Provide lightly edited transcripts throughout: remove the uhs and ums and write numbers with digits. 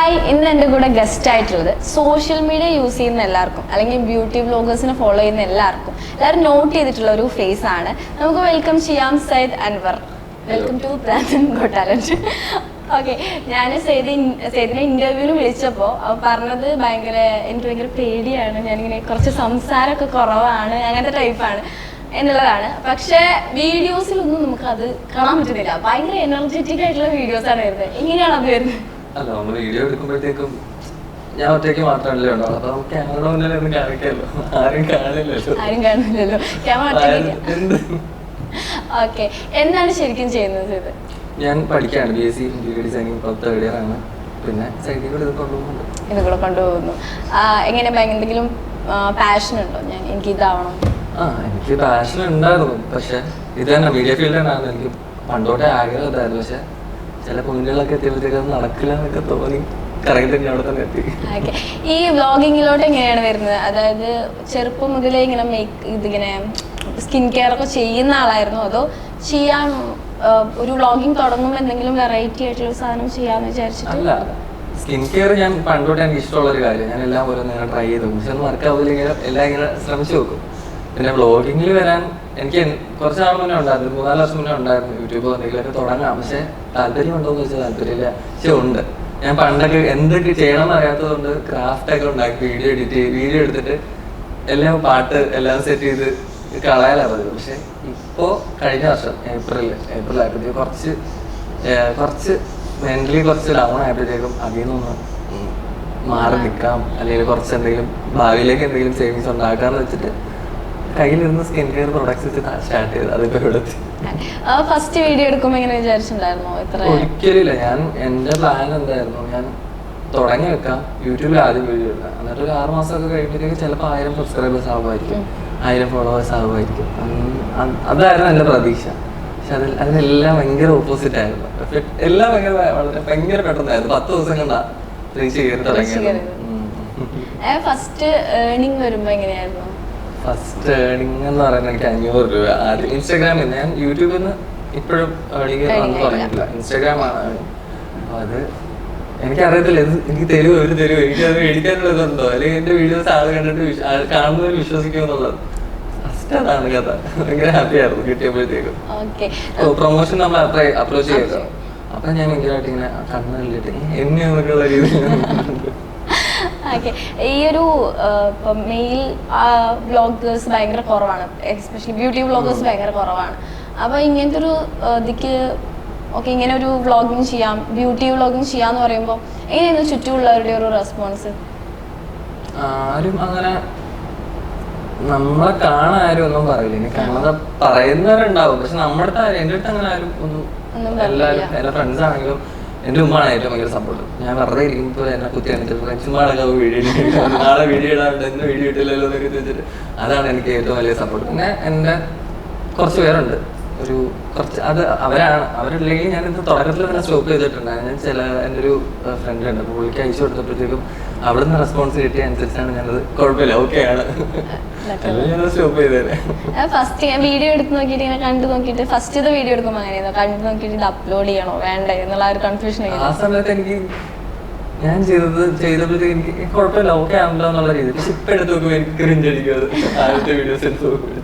Hi, ഇന്ന് എൻ്റെ കൂടെ ഗസ്റ്റ് ആയിട്ടുള്ളത് സോഷ്യൽ മീഡിയ യൂസ് ചെയ്യുന്ന എല്ലാവർക്കും അല്ലെങ്കിൽ ബ്യൂട്ടി വ്ലോഗേഴ്സിനെ ഫോളോ ചെയ്യുന്ന എല്ലാവരും നോട്ട് ചെയ്തിട്ടുള്ള ഒരു ഫേസ് ആണ്. നമുക്ക് വെൽക്കം ചെയ്യാം Sayyid Anwar. Welcome to brand got talent. Okay, ഞാൻ സെയ്ദിനെ ഇന്റർവ്യൂവിന് വിളിച്ചപ്പോൾ പറഞ്ഞത് എനിക്ക് ഭയങ്കര പേടിയാണ്, ഞാനിങ്ങനെ കുറച്ച് സംസാരമൊക്കെ കുറവാണ്, അങ്ങനത്തെ ടൈപ്പാണ് എന്നുള്ളതാണ്. പക്ഷേ വീഡിയോസിലൊന്നും നമുക്കത് കാണാൻ പറ്റുന്നില്ല. ഭയങ്കര എനർജറ്റിക് ആയിട്ടുള്ള വീഡിയോസാണ് വരുന്നത്. എങ്ങനെയാണ് അത് വരുന്നത്? അല്ല, നമ്മൾ വീഡിയോ എടുക്കുമ്പോഴത്തേക്കും ഞാൻ ഒറ്റയ്ക്ക് മാത്രമല്ലേ ഉണ്ടാവും. അപ്പൊ നമുക്ക് ക്യാമറ മുന്നിൽ ഒന്നും കാണിക്കാമല്ലോ, ആരും കാണില്ലല്ലോ. ഓക്കെ, എന്താണ് ശരിക്കും ചെയ്യുന്നത്? ഇത് ഞാൻ പഠിക്കുകയാണ്, BSc interior designing, 3rd year ആണ്. പിന്നെ സൈഡിൽ കൂടെ ഇത് കൊണ്ടുപോകുന്നു. എങ്ങനെ എന്തെങ്കിലും പാഷൻ ഉണ്ടോ? എനിക്ക് ഇതാവണം. എനിക്ക് പാഷൻ ഉണ്ടായിരുന്നു, പക്ഷെ ഇത് തന്നെ മീഡിയ ഫീൽഡ് തന്നെയാണ് എനിക്ക് പണ്ടോട്ടെ ആഗ്രഹം ഇതായിരുന്നു. പക്ഷെ ചില പോയിന്റുകളൊക്കെ എത്തിയപ്പോഴത്തേക്ക് അത് നടക്കില്ല എന്നൊക്കെ തോന്നി കറക്റ്റ് തന്നെ അവിടെ തന്നെ എത്തി. ഈ വ്ളോഗിങ്ങിലോട്ട് എങ്ങനെയാണ് വരുന്നത്? അതായത് ചെറുപ്പം മുതലേ ഇങ്ങനെ ഇതിങ്ങനെ സ്കിൻ കെയർ ഒക്കെ ചെയ്യുന്ന ആളായിരുന്നു, അതോ ചെയ്യാൻ ഒരു വ്ളോഗിങ് തുടങ്ങുമ്പോൾ എന്തെങ്കിലും വെറൈറ്റി ആയിട്ടുള്ള സാധനം ചെയ്യാന്ന് വിചാരിച്ചിട്ട്? അല്ല, സ്കിൻ കെയർ ഞാൻ പണ്ടോട്ട് എനിക്ക് ഇഷ്ടമുള്ള ഒരു കാര്യം. ഞാൻ എല്ലാം ഓരോന്ന് ട്രൈ ചെയ്തു, പക്ഷെ ഒന്നും വർക്കാവില്ല. ഇങ്ങനെ എല്ലാം ഇങ്ങനെ ശ്രമിച്ചു നോക്കും. പിന്നെ വ്ളോഗിങ്ങിൽ വരാൻ എനിക്ക് കുറച്ച് നാൾ മുന്നേ ഉണ്ടായിരുന്നു, 3-4 വർഷം മുന്നേ ഉണ്ടായിരുന്നു. യൂട്യൂബ് എന്തെങ്കിലുമൊക്കെ തുടങ്ങാം, പക്ഷെ താല്പര്യം ഉണ്ടോ എന്ന് വെച്ചാൽ താല്പര്യമില്ല. പക്ഷെ ഉണ്ട്. ഞാൻ പണ്ടൊക്കെ എന്തൊക്കെ ചെയ്യണമെന്ന് അറിയാത്തതുകൊണ്ട് ക്രാഫ്റ്റൊക്കെ ഉണ്ടാക്കി വീഡിയോ എടുത്തിട്ട് എല്ലാം പാട്ട് എല്ലാം സെറ്റ് ചെയ്ത് കളയാലായിരുന്നു. പക്ഷെ ഇപ്പോൾ കഴിഞ്ഞ വർഷം ഏപ്രിൽ ആയപ്പോഴത്തേക്കും കുറച്ച് മെന്റലി കുറച്ച് ഡൗൺ ആയപ്പോഴത്തേക്കും അതിൽ നിന്നൊന്ന് മാറി നിൽക്കാം, അല്ലെങ്കിൽ കുറച്ച് എന്തെങ്കിലും ഭാവിയിലേക്ക് എന്തെങ്കിലും സേവിങ്സ് ഉണ്ടാക്കാന്ന് വെച്ചിട്ട് കയ്യിലിരുന്ന് സ്കിൻ കെയർ പ്രൊഡക്ട്സ് സ്റ്റാർട്ട് ചെയ്ത് അതിപ്പോ ഇവിടെ ഫസ്റ്റ് വീഡിയോ എടുക്കുമ്പോൾ എങ്ങനെ വിചാരിച്ചിട്ടുണ്ടായിരുന്നോ? ഒരിക്കലില്ല. എന്റെ പ്ലാൻ എന്തായിരുന്നു, ഞാൻ തുടങ്ങി വെക്കാം, യൂട്യൂബിൽ ആദ്യം വീഡിയോ എടുക്കാം, എന്നിട്ട് ഒരു 6 മാസമൊക്കെ കഴിയുമ്പോഴത്തേക്ക് ചിലപ്പോൾ 1000 സബ്സ്ക്രൈബേഴ്സ് ആകുമായിരിക്കും, 1000 ഫോളോവേഴ്സ് ആകുമായിരിക്കും. അതായിരുന്നു എന്റെ പ്രതീക്ഷ. പക്ഷെ അതിനെല്ലാം ഭയങ്കര ഓപ്പോസിറ്റ് ആയിരുന്നു. എല്ലാം ഭയങ്കര പെട്ടെന്നായിരുന്നു. 10 ദിവസം കണ്ടാ റീച്ച് ചെയ്ത് തുടങ്ങിയത്. ഫസ്റ്റ് ഏർണിംഗ് വരുമ്പോ എങ്ങനെയായിരുന്നു? ഫസ്റ്റ് ഏർണിംഗ് എന്ന് പറയുന്നത് എനിക്ക് 500 രൂപ ആദ്യം ഇൻസ്റ്റാഗ്രാമിൽ നിന്ന്. ഞാൻ യൂട്യൂബിൽ നിന്ന് ഇപ്പോഴും ഏർണിംഗ് ഒന്നും തുടങ്ങിയിട്ടില്ല, ഇൻസ്റ്റാഗ്രാമാണ്. അപ്പോൾ അത് എനിക്കറിയത്തില്ല, എനിക്ക് തരുമോ എനിക്കത് മേടിക്കാനുള്ള ഇതുണ്ടോ, അല്ലെങ്കിൽ എൻ്റെ വീഡിയോസ് ആൾ കണ്ടിട്ട് കാണുന്നവർ വിശ്വസിക്കുമെന്നുള്ളത്. ഫസ്റ്റ് അതാണ് കഥ. ഭയങ്കര ഹാപ്പി ആയിരുന്നു കിട്ടിയപ്പോഴത്തേക്കും. പ്രൊമോഷൻ നമ്മൾ അപ്രോച്ച് ചെയ്തോ, അപ്പൊ ഞാൻ ഭയങ്കരമായിട്ട് ഇങ്ങനെ കണ്ണുകളിലിട്ട് എന്നൊക്കെയുള്ള രീതിയിൽ. ഈ ഒരു മെയിൽ വ്ളോഗേഴ്സ് ഭയങ്കര കുറവാണ്, എസ്പെഷ്യലി ബ്യൂട്ടി വ്ളോഗേഴ്സ് ഭയങ്കര കുറവാണ്. അപ്പൊ ഇങ്ങനത്തെ ഒരു ഇതിക്ക് ഇങ്ങനെ ഒരു വ്ളോഗിങ് ചെയ്യാം, ബ്യൂട്ടി വ്ളോഗിങ് ചെയ്യാന്ന് പറയുമ്പോൾ എങ്ങനെയായിരുന്നു ചുറ്റുമുള്ളവരുടെ ഒരു റെസ്പോൺസ്? ആരും അങ്ങനെ നമ്മളെ കാണാൻ ആരും ഒന്നും പറയില്ല. ഇനി കാണാതെ പറയുന്നവരുണ്ടാവും, പക്ഷെ നമ്മുടെ അടുത്ത് എൻ്റെ അടുത്ത് അങ്ങനെ ആരും ഒന്നും. എല്ലാവരും എൻ്റെ ഫ്രണ്ട്സ് ആണെങ്കിലും എൻ്റെ ഉമ്മാണ് ഏറ്റവും ഭയങ്കര സപ്പോർട്ട്. ഞാൻ വെറുതെ ഇരിക്കുമ്പോൾ എന്നെ കുത്തി കാണിച്ചിട്ട് ചുമ്മാടൊക്കെ നാളെ വീഡിയോ ഇടാണ്ട് എന്നെ വീഡിയോ ഇട്ടില്ലല്ലോ എന്നൊക്കെ ചോദിച്ചിട്ട് അതാണ് എനിക്ക് ഏറ്റവും വലിയ സപ്പോർട്ട്. പിന്നെ എൻ്റെ കുറച്ച് പേരുണ്ട്, കുറച്ച് അവരില്ലെങ്കിൽ ഞാൻ ഇത് തുടക്കത്തിൽ തന്നെ സ്റ്റോപ്പ് ചെയ്തിട്ടുണ്ട്. ഞാൻ എൻ്റെ ഒരു ഫ്രണ്ട് ഉണ്ട്, പുള്ളിക്ക് അയച്ചു കൊടുത്തപ്പോഴത്തേക്കും അവിടെ നിന്ന് റെസ്പോൺസ് കിട്ടിയ അനുസരിച്ചാണ് ഞാനത് കുഴപ്പമില്ല ഓക്കെയാണ് ഞാൻ സ്റ്റോപ്പ് ചെയ്തേനെ. ഫസ്റ്റ് ഞാൻ വീഡിയോ എടുത്ത് നോക്കിയിട്ട് ഇങ്ങനെ കണ്ടു നോക്കിയിട്ട് ഫസ്റ്റ് വീഡിയോ എടുക്കുമ്പോൾ അങ്ങനെയായിരുന്നു, കണ്ടു നോക്കിയിട്ട് ഇത് അപ്ലോഡ് ചെയ്യണോ വേണ്ടേ എന്നുള്ള ഒരു കൺഫ്യൂഷൻ. ആ സമയത്ത് എനിക്ക് ഞാൻ ചെയ്തപ്പോഴത്തേക്ക് എനിക്ക് കുഴപ്പമില്ല ഓക്കെ ആണല്ലോ എന്നുള്ള രീതി. പക്ഷെ ഇപ്പൊ എടുത്ത് നോക്കുമ്പോൾ എനിക്ക് ക്രിഞ്ച് അടിക്കും. ആദ്യത്തെ വീഡിയോസ് എടുത്ത് നോക്കുമ്പോൾ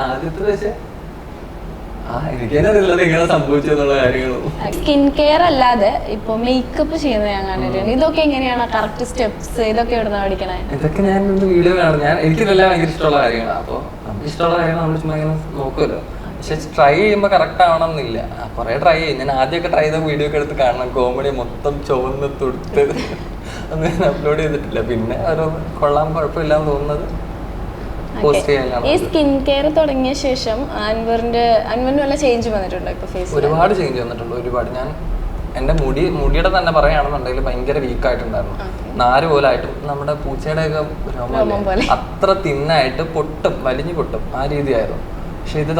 ആദ്യത്തെ പക്ഷെ എനിക്കറിയില്ല ഇങ്ങനെ സംഭവിച്ചെന്നുള്ള കാര്യങ്ങളും. സ്കിൻ കെയർ അല്ലാതെ ഇപ്പൊ മേക്കപ്പ് ചെയ്യുന്നത് ഞാൻ കണ്ടിട്ടുണ്ട്. ഇതൊക്കെ എങ്ങനെയാണ് കറക്റ്റ് സ്റ്റെപ്സ്? ഇതൊക്കെ എവിടുന്ന പഠിക്കണേ? ഇതൊക്കെ ഞാൻ വീഡിയോ കാണും. എനിക്കിതെല്ലാം ഭയങ്കര ഇഷ്ടമുള്ള കാര്യങ്ങളാണ്. അപ്പോൾ നമുക്ക് ഇഷ്ടമുള്ള കാര്യങ്ങൾ നമ്മൾ ചുമ്മാ ഇങ്ങനെ നോക്കുമല്ലോ. പക്ഷെ ട്രൈ ചെയ്യുമ്പോൾ കറക്റ്റ് ആവണം എന്നില്ല. കുറെ ട്രൈ ചെയ്യും. ഞാൻ ആദ്യമൊക്കെ ട്രൈ ചെയ്ത വീഡിയോ ഒക്കെ എടുത്ത് കാണണം, കോമഡി മൊത്തം ചുവന്ന് തൊടുത്ത് ഒന്നും ഞാൻ അപ്ലോഡ് ചെയ്തിട്ടില്ല. പിന്നെ ഓരോന്ന് കൊള്ളാൻ കുഴപ്പമില്ലാന്ന് തോന്നുന്നത്. ഈ സ്കിൻ കെയർ തുടങ്ങിയ ശേഷം അൻവറിന് വല്ല ചേഞ്ച് വന്നിട്ടുണ്ടോ? ഇപ്പൊ ഫേസ് ഒരുപാട് ചേഞ്ച് വന്നിട്ടുണ്ട്, ഒരുപാട്. ഞാൻ എന്റെ മുടിയുടെ തന്നെ പറയുകയാണെന്നുണ്ടെങ്കിൽ ഭയങ്കര വീക്കായിട്ടുണ്ടായിരുന്നു, 4 പോലായിട്ടും നമ്മുടെ പൂച്ചയുടെ ഒക്കെ അത്ര തിന്നായിട്ട് വലിഞ്ഞു പൊട്ടും ആ രീതിയായിരുന്നു. പക്ഷെ ഇത്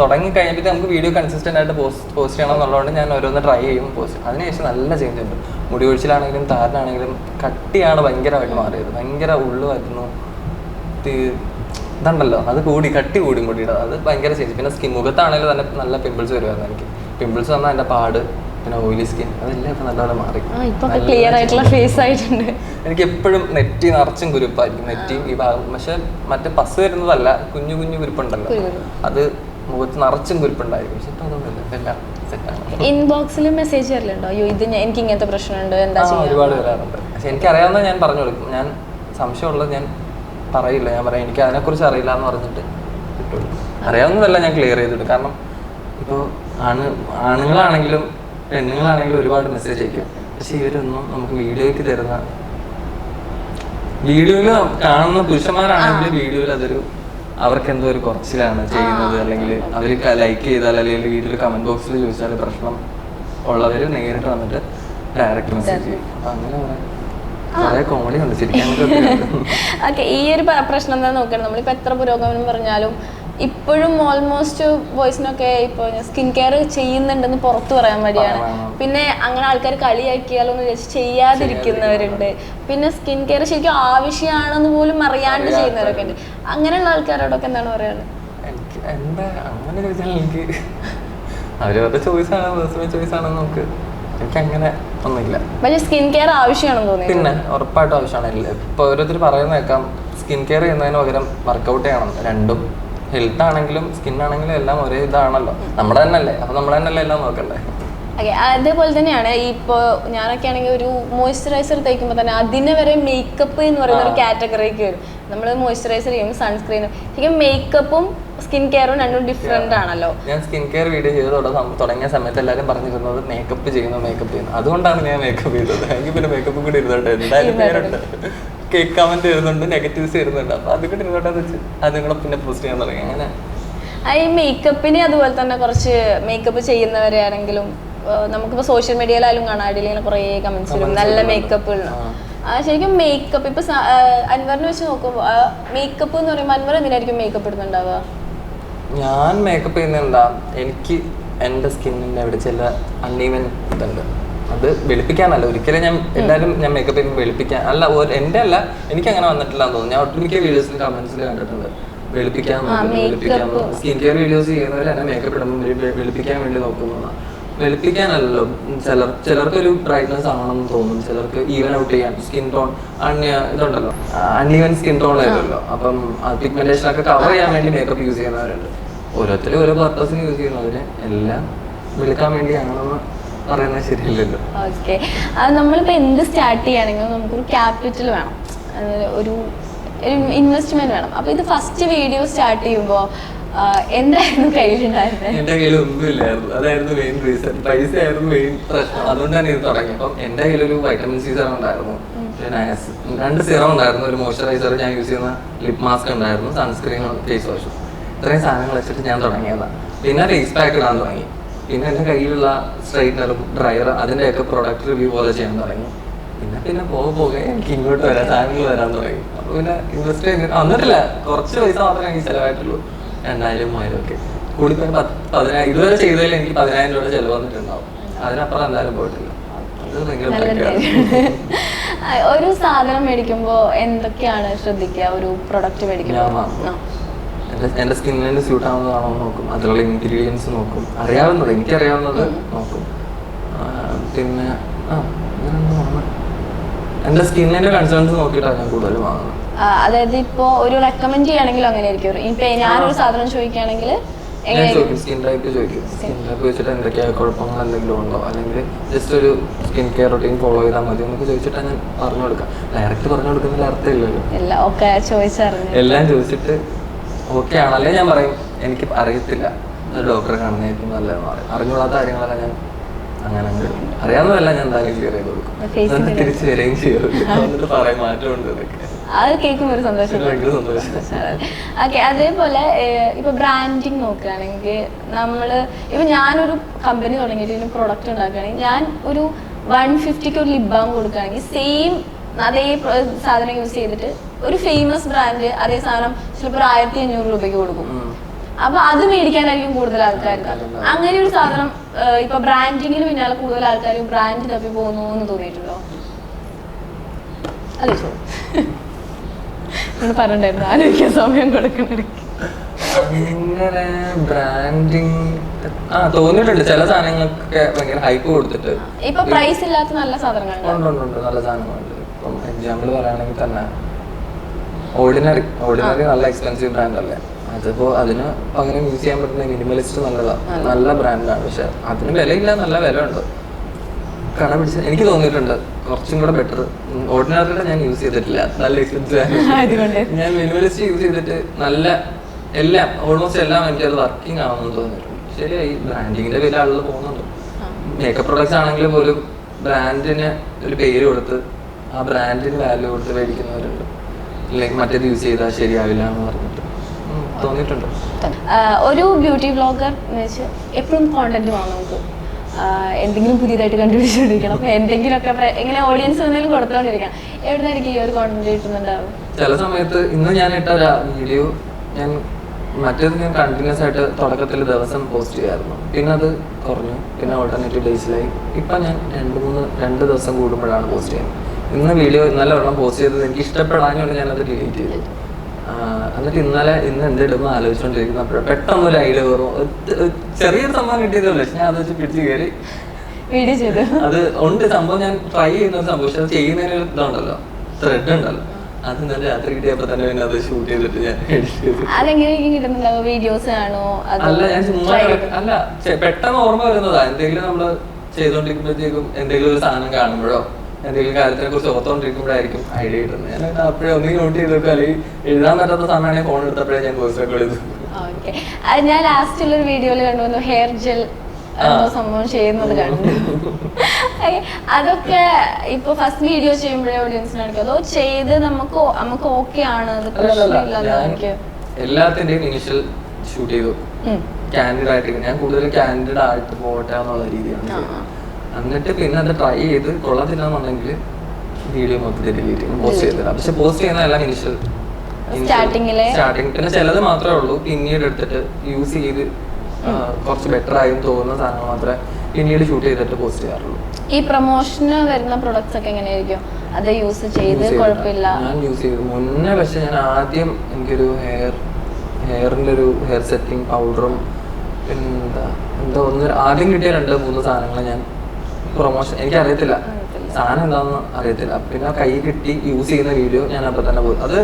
തുടങ്ങി കഴിഞ്ഞിട്ട് നമുക്ക് വീഡിയോ കൺസിസ്റ്റന്റ് ആയിട്ട് പോസ്റ്റ് ചെയ്യണം എന്നുള്ളതുകൊണ്ട് ഞാൻ ഓരോന്ന് ട്രൈ ചെയ്യും, പോസ്റ്റ്. അതിനുശേഷം നല്ല ചേഞ്ച് ഉണ്ട്. മുടി ഒഴിച്ചിലാണെങ്കിലും താരനാണെങ്കിലും കട്ടിയാണ് ഭയങ്കരമായിട്ട് മാറിയത്. ഭയങ്കര ഉള്ളുമായിരുന്നു, ഇതുണ്ടല്ലോ അത് കട്ടി കൂടി മുടിയുടെ, അത് ഭയങ്കര ചേഞ്ച്. പിന്നെ മുഖത്താണെങ്കിലും തന്നെ നല്ല പിമ്പിൾസ് വരുമായിരുന്നു. എനിക്ക് പിമ്പിൾസ് വന്നാൽ എൻ്റെ പാട് പിന്നെ ഓയിലി സ്കിൻ അതെല്ലാം ഇപ്പൊ നല്ലപോലെ മാറി. ഇപ്പൊ ക്ലിയർ ആയിട്ടുള്ള ഫേസ് ആയിട്ടുണ്ട്. എനിക്ക് എപ്പോഴും നെറ്റി നിറച്ചും കുരുപ്പായിരിക്കും, നെറ്റിയും ഈ ഭാഗം. പക്ഷെ മറ്റേ പസ് വരുന്നതല്ല, കുഞ്ഞു കുഞ്ഞു കുരുപ്പുണ്ടല്ലോ, അത് മുഖത്ത് നിറച്ചും കുരുപ്പുണ്ടായിരിക്കും. പക്ഷെ ഇപ്പൊ അതൊന്നുമില്ല, എല്ലാം സെറ്റാണ്. ഇൻബോക്സിൽ മെസ്സേജ് വരലുണ്ടോ, അയ്യോ ഇത് എനിക്ക് ഇങ്ങനത്തെ പ്രശ്നമുണ്ട് എന്താ ചെയ്യുക? ഒരുപാട് വരാറുണ്ട്. പക്ഷെ എനിക്കറിയാവുന്ന ഞാൻ പറഞ്ഞു കൊടുക്കും. ഞാൻ സംശയമുള്ളത് ഞാൻ പറയില്ല, ഞാൻ പറയാം എനിക്ക് അതിനെക്കുറിച്ച് അറിയില്ല എന്ന് പറഞ്ഞിട്ട് കിട്ടുള്ളൂ. അറിയാവുന്നതല്ല ഞാൻ ക്ലിയർ ചെയ്തിട്ട്. കാരണം ഇപ്പോൾ ആണുങ്ങളാണെങ്കിലും പെണ്ണുങ്ങളാണെങ്കിലും ഒരുപാട് മെസ്സേജ് അയക്കും. പക്ഷെ ഇവരൊന്നും നമുക്ക് വീഡിയോയ്ക്ക് തരുന്ന, വീഡിയോയിൽ കാണുന്ന പുരുഷന്മാരാണെങ്കിൽ വീഡിയോയിൽ അതൊരു അവർക്ക് എന്തോ ഒരു കുറച്ചിലാണ് ചെയ്യുന്നത്, അല്ലെങ്കിൽ അവർ ലൈക്ക് ചെയ്താൽ അല്ലെങ്കിൽ വീഡിയോയിൽ കമന്റ് ബോക്സിൽ ചോദിച്ചാൽ പ്രശ്നം ഉള്ളവർ നേരിട്ട് വന്നിട്ട് ഡയറക്റ്റ് മെസ്സേജ് ചെയ്യും. അപ്പൊ അങ്ങനെ കുറെ കോമഡി ഉണ്ട് ശരിക്കും. ഓക്കെ, ഈ ഒരു പ്രശ്നം എന്താ നോക്കണം, നമ്മളിപ്പോൾ എത്ര പുരോഗമനം പറഞ്ഞാലും ഇപ്പോഴും ഓൾമോസ്റ്റ് ബോയ്സിനൊക്കെ ഇപ്പോൾ സ്കിൻ കെയർ ചെയ്യുന്നുണ്ടെന്ന് പുറത്ത് പറയാൻ മടിയാണ്. പിന്നെ അങ്ങനെ ആൾക്കാർ കളിയാക്കിയാലോ എന്ന് വിചാരിച്ച് ചെയ്യാതിരിക്കുന്നവരുണ്ട്. പിന്നെ സ്കിൻ കെയർ ശരിക്കും ആവശ്യമാണെന്ന് പോലും അറിയാണ്ട് ചെയ്യുന്നവരൊക്കെ ഉണ്ട്. അങ്ങനെയുള്ള ആൾക്കാരോടൊക്കെ എന്താണ് പറയാറ്? എന്താ അങ്ങനെ ചോദിച്ചാൽ എനിക്ക് അവരവരുടെ ചോയ്സാണ്, പേഴ്സണൽ ചോയ്സാണെന്ന് നമുക്ക് എനിക്ക് അങ്ങനെ ഒന്നുമില്ല. പക്ഷേ സ്കിൻ കെയർ ആവശ്യമാണെന്ന് തോന്നി. പിന്നെ ഉറപ്പായിട്ടും ആവശ്യമാണ്. ഇപ്പൊ ഓരോരുത്തർ പറയുന്ന കേൾക്കാം സ്കിൻ കെയർ ചെയ്യുന്നതിന് പകരം വർക്കൗട്ട് ചെയ്യണം. രണ്ടും ഹെൽത്ത് ആണെങ്കിലും സ്കിൻ ആണെങ്കിലും എല്ലാം ഒരേ ഇതാണല്ലോ, നമ്മുടെ തന്നെ അല്ലേ, അപ്പൊ നമ്മൾ തന്നെയല്ലേ എല്ലാം നോക്കണ്ടേ. ഓക്കെ, അതേപോലെ തന്നെയാണ് ഇപ്പോൾ ഞാനൊക്കെ ആണെങ്കിൽ ഒരു മോയ്സ്ചറൈസർ തേക്കുമ്പോൾ തന്നെ അതിന് വരെ മേക്കപ്പ് എന്ന് പറയുന്ന ഒരു കാറ്റഗറിക്ക് വരും. നമ്മൾ മോയ്സ്ചറൈസർ ചെയ്യുമ്പോൾ സൺസ്ക്രീനും ശരിക്കും മേക്കപ്പും സ്കിൻ കെയറും രണ്ടും ഡിഫറെന്റ് ആണല്ലോ. ഞാൻ സ്കിൻ കെയർ വീഡിയോ ചെയ്ത് തുടങ്ങിയ സമയത്ത് എല്ലാവരും പറഞ്ഞിരുന്നത് മേക്കപ്പ് ചെയ്യുന്നു. അതുകൊണ്ടാണ് ഞാൻ മേക്കപ്പ് ചെയ്തത്. എനിക്ക് പിന്നെ മേക്കപ്പ് കൂടി ഇരുന്നോട്ടെ, എന്തായാലും പേരുണ്ട്, കേക്ക് കമന്റ് വരുന്നുണ്ട്, നെഗറ്റീവ്സ് വരുന്നുണ്ട്, അപ്പൊ അത് കൂടി ഇരുന്നോട്ടെ വെച്ച് അത് നിങ്ങളെ പിന്നെ പോസ്റ്റ് ചെയ്യാൻ തുടങ്ങി. അങ്ങനെ ഈ മേക്കപ്പിന് അതുപോലെ തന്നെ കുറച്ച് മേക്കപ്പ് ചെയ്യുന്നവരാണെങ്കിലും നമുക്കിപ്പോൾ സോഷ്യൽ മീഡിയയിലായാലും കാണാം, അടിയിൽ കുറേ കമന്റ്സ് വരും നല്ല മേക്കപ്പ്. ശരിക്കും മേക്കപ്പ് ഇപ്പൊ അൻവറിനെ വെച്ച് നോക്കുമ്പോൾ മേക്കപ്പ് എന്ന് പറയുമ്പോൾ അൻവർ എന്തിനായിരിക്കും മേക്കപ്പ് ഇടുന്നുണ്ടാവുക? ഞാൻ മേക്കപ്പ് ചെയ്യുന്നത് എന്താ, എനിക്ക് എൻ്റെ സ്കിന്നിൻ്റെ അവിടെ ചില അൺഈവൻ ഇതുണ്ട്, അത് വെളുപ്പിക്കാനല്ല ഒരിക്കലും. ഞാൻ മേക്കപ്പ് ചെയ്യുമ്പോൾ വെളുപ്പിക്കാൻ അല്ല, എൻ്റെ അല്ല, എനിക്ക് അങ്ങനെ വന്നിട്ടില്ല എന്ന് തോന്നുന്നു. ഞാൻ ഒട്ടുമിക്ക വീഡിയോസിൽ കമന്റ്സിൽ കണ്ടിട്ടുണ്ട് വെളുപ്പിക്കാൻ സ്കിൻ കെയർ വീഡിയോസ് ചെയ്യുന്നവർ എന്നെ മേക്കപ്പ് ഇടുമ്പോൾ വെളുപ്പിക്കാൻ വേണ്ടി നോക്കുന്നതാണ്. വെളുപ്പിക്കാനല്ലോ, ചിലർക്കൊരു ബ്രൈറ്റ്നസ് ആണെന്ന് തോന്നും, ചിലർക്ക് ഈവൻ ഔട്ട് ചെയ്യാൻ സ്കിൻ ടോൺ ഇതുണ്ടല്ലോ, അൺഈവൻ സ്കിൻ ടോൺ ആയിരുന്നല്ലോ, അപ്പം പിഗ്മെന്റേഷൻ ഒക്കെ കവർ ചെയ്യാൻ വേണ്ടി മേക്കപ്പ് യൂസ് ചെയ്യുന്നവരുണ്ട്. ഓരോരുത്തരും ഓരോ പർപ്പസിന് യൂസ് ചെയ്യുന്നവര് എല്ലാം വെളുക്കാൻ വേണ്ടിയാണെന്ന് പറയുന്നത് ശരിയല്ലല്ലോ. ഓക്കെ, നമ്മളിപ്പോൾ എന്ത് സ്റ്റാർട്ട് ചെയ്യുകയാണെങ്കിലും നമുക്കൊരു ക്യാപിറ്റൽ വേണം, ഒരു ഇൻവെസ്റ്റ്മെന്റ് വേണം. അപ്പൊ ഇത് ഫസ്റ്റ് വീഡിയോ സ്റ്റാർട്ട് ചെയ്യുമ്പോൾ എന്തായിരുന്നു കയ്യിലുണ്ടായിരുന്നത്? എന്റെ കയ്യിൽ ഒന്നുമില്ലായിരുന്നു, അതായിരുന്നു മെയിൻ റീസൺ. പൈസ ആയിരുന്നു മെയിൻ പ്രശ്നം, അതുകൊണ്ടാണ് ഇത് തുടങ്ങി. അപ്പം എന്റെ കയ്യിലൊരു വൈറ്റമിൻ സി സിറം ഉണ്ടായിരുന്നു, പിന്നെ 2 സിറം ഉണ്ടായിരുന്നു, ഒരു മോയ്സ്ചറൈസർ, ഞാൻ യൂസ് ചെയ്യുന്ന ലിപ് മാസ്ക് ഉണ്ടായിരുന്നു, സൺസ്ക്രീൻ, ഫേസ് വാഷ്, ഇത്രയും സാധനങ്ങൾ വെച്ചിട്ട് ഞാൻ തുടങ്ങിയതാണ്. പിന്നെ ഫേസ് പാക്ക് ഇടാൻ തുടങ്ങി. പിന്നെ എൻ്റെ കയ്യിലുള്ള സ്ട്രൈറ്റ്നറും ഡ്രയർ അതിൻ്റെയൊക്കെ പ്രൊഡക്റ്റ് റിവ്യൂ പോലെ ചെയ്യാൻ തുടങ്ങി. പിന്നെ പോകെ എനിക്ക് ഇങ്ങോട്ട് വരാൻ സാധനങ്ങൾ വരാൻ തുടങ്ങി. അപ്പോൾ പിന്നെ ഇൻവെസ്റ്റ് ചെയ്ത് വന്നിട്ടില്ല, കുറച്ച് പൈസ മാത്രമേ എനിക്ക് ചിലവായിട്ടുള്ളൂ, 2000-3000 ഒക്കെ കൂടിപ്പോയി 10,000. ഇതുവരെ ചെയ്തതിൽ എനിക്ക് 10,000 രൂപ ചിലവ് വന്നിട്ടുണ്ടാവും, അതിനപ്പുറം എന്തായാലും പോയിട്ടില്ല. അത് ഭയങ്കര ഒരു സാധനം മേടിക്കുമ്പോ എന്തൊക്കെയാണ് ശ്രദ്ധിക്കുക? ഒരു പ്രൊഡക്റ്റ് മേടിക്കുമ്പോൾ എന്റെ സ്കിന്നിന് സ്യൂട്ട് ആവുന്നതാണോ നോക്കും, അതിലുള്ള ഇൻഗ്രീഡിയൻസ് നോക്കും, അറിയാവുന്നത് എനിക്കറിയാവുന്നത് നോക്കും. പിന്നെ എന്റെ സ്കിന്നിന്റെ കൺസേൺസ് നോക്കിയിട്ടാണ് ഞാൻ കൂടുതൽ വാങ്ങുന്നത്. അതായത് ഇപ്പോ ഒരു റെക്കമെൻഡ് ചെയ്യണമെങ്കിലും അങ്ങനെ ആയിരിക്കും. ഇപ്പൊ ഞാനൊരു സാധനം ചോദിക്കുകയാണെങ്കിൽ സ്കിൻ ടൈപ്പ് ചോദിക്കും, സ്കിൻ ടൈപ്പ് വെച്ചിട്ട് എന്തൊക്കെയാണ് കുഴപ്പങ്ങൾ എന്തെങ്കിലും ഉണ്ടോ, അല്ലെങ്കിൽ ജസ്റ്റ് ഒരു സ്കിൻ കെയർ റൊട്ടീൻ ഫോളോ ചെയ്താൽ മതി എന്നൊക്കെ ചോദിച്ചിട്ടാണ് ഞാൻ പറഞ്ഞു കൊടുക്കാം. ഡയറക്റ്റ് പറഞ്ഞു കൊടുക്കുന്നതിൽ അർത്ഥമില്ലല്ലോ, എല്ലാം ചോദിച്ചിട്ട് ഓക്കെ ആണല്ലേ ഞാൻ പറയും. എനിക്ക് അറിയത്തില്ല, ഡോക്ടറെ കാണുന്നതായിരിക്കും നല്ലതെന്ന് പറയും. അറിഞ്ഞുകൂടാത്ത കാര്യങ്ങളെല്ലാം ഞാൻ അങ്ങനെ അറിയാവുന്നതല്ല ഞാൻ എന്തായാലും ക്ലിയർ ചെയ്ത് കൊടുക്കും, തിരിച്ചു വരികയും ചെയ്യും, പറയാൻ മാറ്റമുണ്ട്. അത് കേൾക്കുമ്പോൾ ഒരു സന്തോഷം. ഓക്കെ, അതേപോലെ ഇപ്പൊ ബ്രാൻഡിങ് നോക്കുകയാണെങ്കിൽ ഇപ്പൊ ഞാനൊരു കമ്പനി തുടങ്ങിയിട്ട് ഒരു പ്രൊഡക്റ്റ് ഉണ്ടാക്കുകയാണെങ്കിൽ ഞാൻ ഒരു 150 ഒരു ലിപ് ബാം കൊടുക്കുകയാണെങ്കിൽ സെയിം അതേ സാധനം യൂസ് ചെയ്തിട്ട് ഒരു ഫേമസ് ബ്രാൻഡ് അതേ സാധനം ചിലപ്പോൾ 1500 രൂപയ്ക്ക് കൊടുക്കും. അപ്പൊ അത് മേടിക്കാനായിരിക്കും കൂടുതൽ ആൾക്കാർ. അങ്ങനെ ഒരു സാധനം ഇപ്പൊ ബ്രാൻഡിങ്ങിന് പിന്നാലെ കൂടുതൽ ആൾക്കാർ ബ്രാൻഡ് തപ്പി പോകുന്നു എന്ന് തോന്നിയിട്ടുണ്ടോ? അല്ലേ, പറഞ്ഞിട്ടുണ്ടായിരുന്നു ആലോചിക്കാൻ സമയം കൊടുക്കണ. അങ്ങനെ ബ്രാൻഡിങ് തോന്നിയിട്ടുണ്ട് ചില സാധനങ്ങൾക്കൊക്കെ ഭയങ്കര ഹൈപ്പ് കൊടുത്തിട്ട്. ഇപ്പൊ പ്രൈസ് ഇല്ലാത്ത നല്ല സാധനങ്ങളുണ്ട്. ഉണ്ട് നല്ല സാധനങ്ങളുണ്ട്. ഇപ്പം എക്സാമ്പിൾ പറയുകയാണെങ്കിൽ തന്നെ ഓർഡിനറി നല്ല എക്സ്പെൻസീവ് ബ്രാൻഡ് അല്ലേ, അതിപ്പോ അതിന് പകരം യൂസ് ചെയ്യാൻ പറ്റുന്ന മിനിമലിസ്റ്റ് നല്ലതാണ്, നല്ല ബ്രാൻഡാണ്. പക്ഷെ അതിന് വിലയില്ല, നല്ല വില ഉണ്ട്. കട പിടിച്ച് എനിക്ക് തോന്നിയിട്ടുണ്ട് കുറച്ചും കൂടെ ബെറ്റർ. ഓർഡിനറിയുടെ ഞാൻ യൂസ് ചെയ്തിട്ടില്ല, നല്ല എക്സ്പെൻസീവ് ആണ്. ഞാൻ മിനിമലിസ്റ്റ് യൂസ് ചെയ്തിട്ട് നല്ല എല്ലാം ഓൾമോസ്റ്റ് എല്ലാം എനിക്ക് അത് വർക്കിംഗ് ആവുമെന്ന് തോന്നിയിട്ടുണ്ട്. ശരി, ഈ ബ്രാൻഡിങ്ങിന്റെ വില ആളുകൾ പോകുന്നുണ്ട്. മേക്കപ്പ് പ്രൊഡക്ട്സ് ആണെങ്കിൽ പോലും ബ്രാൻഡിന് ഒരു പേര് കൊടുത്ത് ആ ബ്രാൻഡിന് വാല്യൂ കൊടുത്ത് മേടിക്കുന്നവരുണ്ട്. ഇല്ലെങ്കിൽ മറ്റേത് യൂസ് ചെയ്താൽ ശരിയാവില്ല എന്ന് പറഞ്ഞിട്ട് തോന്നിയിട്ടുണ്ട്. ഒരു ബ്യൂട്ടി വ്ളോഗർ എന്ന് വെച്ചാൽ എപ്പോഴും കോണ്ടന്റ് വേണം നമുക്ക്. എന്തെങ്കിലും പുതിയതായിട്ട് കണ്ടുപിടിച്ചുകൊണ്ടിരിക്കണം, അപ്പൊ എന്തെങ്കിലുമൊക്കെ ഇങ്ങനെ ഓഡിയൻസ് എന്തെങ്കിലും കൊടുത്തോണ്ടിരിക്കണം. എവിടെ നിന്നായിരിക്കും ഈ ഒരു കോണ്ടന്റ് കിട്ടുന്നുണ്ടാവും? ചില സമയത്ത് ഇന്ന് ഞാൻ ഇട്ട വീഡിയോ ഞാൻ മറ്റേത് ഞാൻ കണ്ടിന്യൂസ് ആയിട്ട് തുടക്കത്തിൽ ദിവസം പോസ്റ്റ് ചെയ്യായിരുന്നു, പിന്നെ അത് കുറഞ്ഞു, പിന്നെ ഓൾട്ടർനേറ്റീവ് ഡേയ്സിലായി. ഇപ്പം ഞാൻ 2 ദിവസം കൂടുമ്പോഴാണ് പോസ്റ്റ് ചെയ്യുന്നത്. ഇന്ന് വീഡിയോ ഇന്നലെ ഒരെണ്ണം പോസ്റ്റ് ചെയ്തത് എനിക്ക് ഇഷ്ടപ്പെടാഞ്ഞുകൊണ്ട് ഞാനത് ഡിലീറ്റ് ചെയ്തു. എന്നിട്ട് ഇന്ന് എന്തിടുമ്പോൾ ആലോചിച്ചുകൊണ്ടിരിക്കുന്നപ്പോഴാണ് പെട്ടെന്നൊരു ഐഡിയ വരും. ചെറിയൊരു സംഭവം കിട്ടിയതല്ലേ, പക്ഷെ ഞാൻ അത് വെച്ച് പിടിച്ച് കയറി വീഡിയോ ചെയ്തു. അത് ഉണ്ട് സംഭവം, ഞാൻ ട്രൈ ചെയ്യുന്ന സംഭവം. പക്ഷെ അത് ചെയ്യുന്നതിന് ഇതുണ്ടല്ലോ, ത്രെഡ് ഉണ്ടല്ലോ, അത് ഇന്നലെ രാത്രി കിട്ടിയപ്പോ തന്നെ പിന്നെ അത് ഷൂട്ട് ചെയ്തിട്ട് ഞാൻ അതെങ്ങനെയായിരിക്കും കിട്ടുന്നുണ്ടാവും? വീഡിയോസ് ആണോ? അല്ല, ഞാൻ ചുമ്മാ അല്ല പെട്ടെന്ന് ഓർമ്മ വരുന്നതാ. എന്തെങ്കിലും നമ്മള് ചെയ്തോണ്ടിരിക്കുമ്പോഴത്തേക്കും എന്തെങ്കിലും ഒരു സാധനം കാണുമ്പോഴോ എന്തെങ്കിലും കാര്യത്തിനെ കുറിച്ച് ഓർത്തോണ്ടിരിക്കുമ്പോഴായിരിക്കും ഐഡിയ കിട്ടുന്നത്. ഞാൻ അപ്പോഴേ ഒന്നും നോട്ട് ചെയ്ത് വെക്കും, അല്ലെങ്കിൽ എഴുതാൻ പറ്റാത്ത സമയമാണെങ്കിൽ ഫോൺ എടുത്തപ്പോഴേ ഞാൻ വോയിസ് റെക്കോർഡ് ചെയ്തു. ഞാൻ ലാസ്റ്റ് ഉള്ളൊരു വീഡിയോയിൽ കണ്ടുവന്നു ഹെയർ ജെൽ സംഭവം ചെയ്യുന്നത് കണ്ടു. അതൊക്കെ ഇപ്പൊ ഫസ്റ്റ് വീഡിയോ ചെയ്യുമ്പോഴേ ഓഡിയൻസിനായിരിക്കും അതോ ചെയ്ത് നമുക്ക് ഓക്കെ ആണ്, എല്ലാത്തിന്റെയും ഇനിഷ്യൽ ഷൂട്ട് ചെയ്തു കാൻഡിഡ് ആയിട്ട്. ഞാൻ കൂടുതൽ കാൻഡിഡ് ആയിട്ട് പോട്ടെ എന്നുള്ള രീതിയാണ്. എന്നിട്ട് പിന്നെ അത് ട്രൈ ചെയ്ത് കൊള്ളത്തില്ല എന്നുണ്ടെങ്കിൽ വീഡിയോ മൊത്തത്തിൽ ഡിലീറ്റ് ചെയ്യും, പോസ്റ്റ് ചെയ്തില്ല. പക്ഷെ പോസ്റ്റ് ചെയ്യുന്ന എല്ലാം ഇനിഷ്യൽ സ്റ്റാർട്ടിങ്. പിന്നെ ചിലത് മാത്രമേ ഉള്ളൂ പിന്നീട് എടുത്തിട്ട് യൂസ് ചെയ്ത് കുറച്ച് ബെറ്റർ ആയി തോന്നുന്ന സാധനങ്ങൾ മാത്രമേ പിന്നീട് ഷൂട്ട് ചെയ്തിട്ട് പോസ്റ്റ് ചെയ്യാറുള്ളൂ. ഈ പ്രൊമോഷന് വരുന്ന പ്രൊഡക്ട്സ് ഒക്കെ എങ്ങനെയായിരിക്കും? അത് യൂസ് ചെയ്ത് കുഴപ്പമില്ല? ഞാൻ യൂസ് ചെയ്തു മുന്നേ. പക്ഷെ ഞാൻ ആദ്യം എനിക്കൊരു ഹെയറിന്റെ ഒരു ഹെയർ സെറ്റിംഗ് പൗഡറും പിന്നെന്താ ആദ്യം കിട്ടിയ 2-3 സാധനങ്ങൾ ഞാൻ പ്രൊമോഷൻ, എനിക്ക് അറിയത്തില്ല സാധനം എന്താണെന്ന് അറിയത്തില്ല. പിന്നെ കൈ കിട്ടി യൂസ് ചെയ്യുന്ന വീഡിയോ ഞാൻ അപ്പൊ തന്നെ പോയി. അത്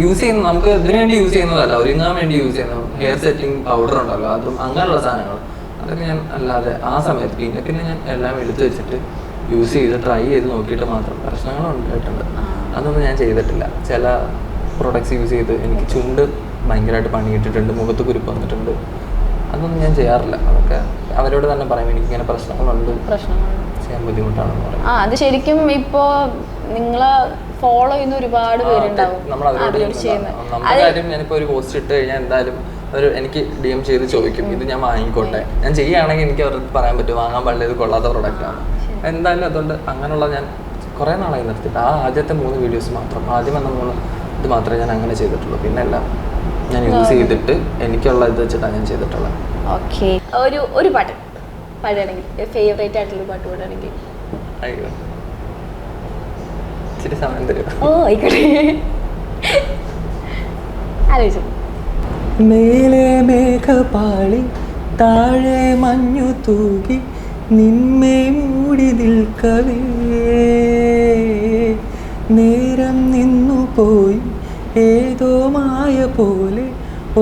യൂസ് ചെയ്യുന്ന നമുക്ക് ഇതിനു വേണ്ടി യൂസ് ചെയ്യുന്നതല്ല, ഒരുങ്ങാൻ വേണ്ടി യൂസ് ചെയ്യുന്ന ഹെയർ സെറ്റിംഗ് പൗഡർ ഉണ്ടല്ലോ, അതും അങ്ങനെയുള്ള സാധനങ്ങൾ അതൊക്കെ ഞാൻ അല്ലാതെ ആ സമയത്ത് പിന്നെ ഞാൻ എല്ലാം എടുത്തു വെച്ചിട്ട് യൂസ് ചെയ്ത് ട്രൈ ചെയ്ത് നോക്കിയിട്ട് മാത്രം. പ്രശ്നങ്ങൾ ഉണ്ടായിട്ടുണ്ട്, അതൊന്നും ഞാൻ ചെയ്തിട്ടില്ല. ചില പ്രൊഡക്ട്സ് യൂസ് ചെയ്ത് എനിക്ക് ചുണ്ട് ഭയങ്കരമായിട്ട് പണി കിട്ടിയിട്ടുണ്ട്, മുഖത്ത് കുരുപ്പ് വന്നിട്ടുണ്ട്. അതൊന്നും ഞാൻ ചെയ്യാറില്ല. അതൊക്കെ അവരോട് തന്നെ പറയും എനിക്ക് ഇങ്ങനെ പ്രശ്നങ്ങളുണ്ട്, ചെയ്യാൻ ബുദ്ധിമുട്ടാണെന്ന് പറയും. അത് ശരിക്കും ഇപ്പോ നിങ്ങളെ ഫോളോ ചെയ്യുന്ന ഒരുപാട് പേരുണ്ടാവും. നമ്മൾ അവരോട് നമ്മുടെ കാര്യം ഞാനിപ്പോ ഒരു പോസ്റ്റ് ഇട്ട് കഴിഞ്ഞാൽ എന്തായാലും എനിക്ക് DM ചെയ്ത് ചോദിക്കും ഇത് ഞാൻ വാങ്ങിക്കോട്ടെ. ഞാൻ ചെയ്യുകയാണെങ്കിൽ എനിക്ക് അവർക്ക് പറയാൻ പറ്റും വാങ്ങാൻ പാടില്ല, ഇത് കൊള്ളാത്ത പ്രൊഡക്റ്റാണ് എന്തായാലും. അതുകൊണ്ട് അങ്ങനെയുള്ള ഞാൻ കുറേ നാളായി നിർത്തിയിട്ട് ആദ്യത്തെ 3 വീഡിയോസ് മാത്രം, ആദ്യം വന്ന 3 ഇത് മാത്രമേ ഞാൻ അങ്ങനെ ചെയ്തിട്ടുള്ളൂ. പിന്നെ എല്ലാം ഞാൻ യൂസ് ചെയ്തിട്ട് എനിക്കുള്ള ഇത് വെച്ചിട്ടാണ് ഞാൻ ചെയ്തിട്ടുള്ളത്. ഓക്കെ, ഒരു പാട്ട് പാടുകയാണെങ്കിൽ ഫേവറേറ്റ് ആയിട്ടുള്ള പാട്ട് പാടുകയാണെങ്കിൽ? അയ്യോ, ഇച്ചിരി സമയം തരും. ഓ ആയിക്കോട്ടെ, ആലോചിച്ചു. മേലെ മേഘപാളി താഴെ മഞ്ഞു തൂകി നിന്മേ മൂടി നിൽക്കവേ നേരം നിന്നു പോയി ഏതോ മായ പോലെ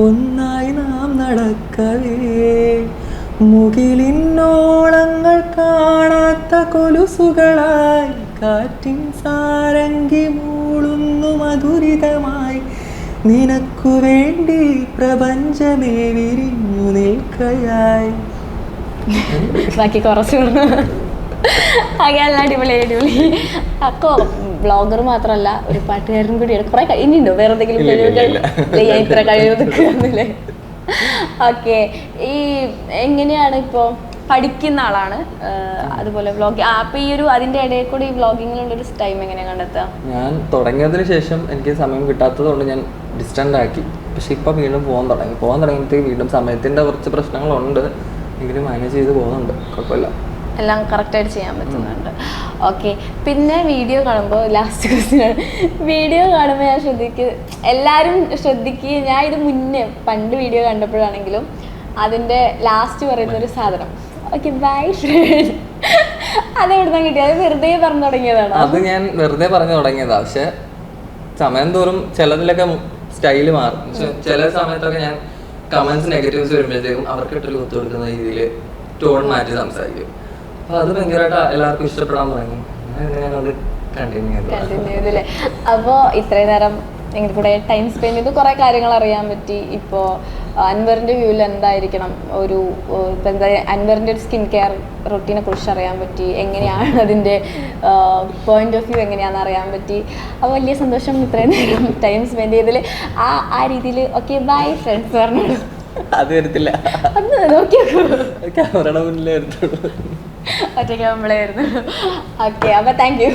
ഒന്നായി നാം നടക്കവേ മുകിലിന്നോളങ്ങൾ കാണാത്ത കൊലുസുകളായി കാറ്റിൻ സാരംഗി മൂളുന്നു മധുരിതമായി നിനക്കു വേണ്ടി പ്രപഞ്ചമേ വിരിഞ്ഞു നിൽക്കയായി. ബാക്കി കുറച്ച് അടിപൊളി. അക്കോ ബ്ലോഗർ മാത്രമല്ല ഒരു പാട്ടുകാരനും കൂടിയാണ്. കുറെ ഇനിയുണ്ടോ വേറെ എന്തെങ്കിലും കഴിവുകൾ? ഇത്ര കഴിവ്. ഓക്കെ, ഈ എങ്ങനെയാണ് ഇപ്പോ പഠിക്കുന്ന ആളാണ്, അതുപോലെ വ്ളോഗ്. അപ്പൊ ഈ അതിന്റെ ഇടയിൽ കൂടി ഈ വ്ളോഗിങ്ങിലുള്ള ഒരു ടൈം എങ്ങനെയാണ് കണ്ടെത്തുക? ഞാൻ തുടങ്ങിയതിന് ശേഷം എനിക്ക് സമയം കിട്ടാത്തത് കൊണ്ട് ഞാൻ ഡിസ്റ്റന്റ് ആക്കി. പക്ഷെ ഇപ്പൊ വീണ്ടും പോകാൻ തുടങ്ങിയിട്ട് വീണ്ടും സമയത്തിന്റെ കുറച്ച് പ്രശ്നങ്ങളുണ്ട്, എങ്കിലും മാനേജ് ചെയ്ത് പോകുന്നുണ്ട്, കുഴപ്പമില്ല. എല്ലാം കറക്റ്റായിട്ട് ചെയ്യാൻ പറ്റുന്നുണ്ട്. ഓക്കെ, പിന്നെ വീഡിയോ കാണുമ്പോൾ ലാസ്റ്റ് ക്വസ്റ്റ്യൻ, വീഡിയോ കാണുമ്പോൾ ഞാൻ എല്ലാവരും ശ്രദ്ധിക്കുക, ഞാൻ ഇത് മുന്നേ പണ്ട് വീഡിയോ കണ്ടപ്പോഴാണെങ്കിലും അതിൻ്റെ ലാസ്റ്റ് പറയുന്നൊരു സാധനം ഓക്കെ ബൈ ഫ്രണ്ട്, അതെവിടുന്നാ കിട്ടിയത്? അത് വെറുതെ പറഞ്ഞു തുടങ്ങിയതാണ്? അത് ഞാൻ വെറുതെ പറഞ്ഞു തുടങ്ങിയതാ. പക്ഷെ സമയം തോറും ചിലതിലൊക്കെ സ്റ്റൈല് മാറും. ചില സമയത്തൊക്കെ ഞാൻ കമന്റ്സ് നെഗറ്റീവ്സ് വരുമ്പോഴത്തേക്കും അവർക്ക് ഇട്ടൊരു കുത്തു കൊടുക്കുന്ന രീതിയിൽ ടോൺ മാറ്റി സംസാരിക്കും. അപ്പൊ അത് ഭയങ്കരമായിട്ട് എല്ലാവർക്കും ഇഷ്ടപ്പെടാൻ തുടങ്ങി. ഞാനത് കണ്ടിന്യൂ ചെയ്തില്ലേ? അപ്പോൾ ഇത്രയും നേരം നിങ്ങളുടെ കൂടെ ടൈം സ്പെൻഡ് ചെയ്ത് കുറേ കാര്യങ്ങൾ അറിയാൻ പറ്റി. ഇപ്പോൾ അൻവറിൻ്റെ വ്യൂവിൽ എന്തായിരിക്കണം ഒരു ഇപ്പം എന്താ അൻവറിൻ്റെ ഒരു സ്കിൻ കെയർ റൊട്ടീനെ കുറിച്ച് അറിയാൻ പറ്റി, എങ്ങനെയാണ് അതിൻ്റെ പോയിന്റ് ഓഫ് വ്യൂ എങ്ങനെയാണെന്ന് അറിയാൻ പറ്റി. അപ്പോൾ വലിയ സന്തോഷം ഇത്രയും നേരം ടൈം സ്പെൻഡ് ചെയ്തതിൽ. ആ രീതിയിൽ ഓക്കെ ബൈ ഫ്രണ്ട്സ് പറഞ്ഞോളൂ. അത് വരത്തില്ല, അത് നോക്കിയോളൂ, ക്യാമറയുടെ മുന്നിലേ വരത്തുള്ളൂ, ഒറ്റയ്ക്ക് നമ്മളെ വരുന്നുള്ളൂ. ഓക്കെ, അപ്പോൾ താങ്ക് യു.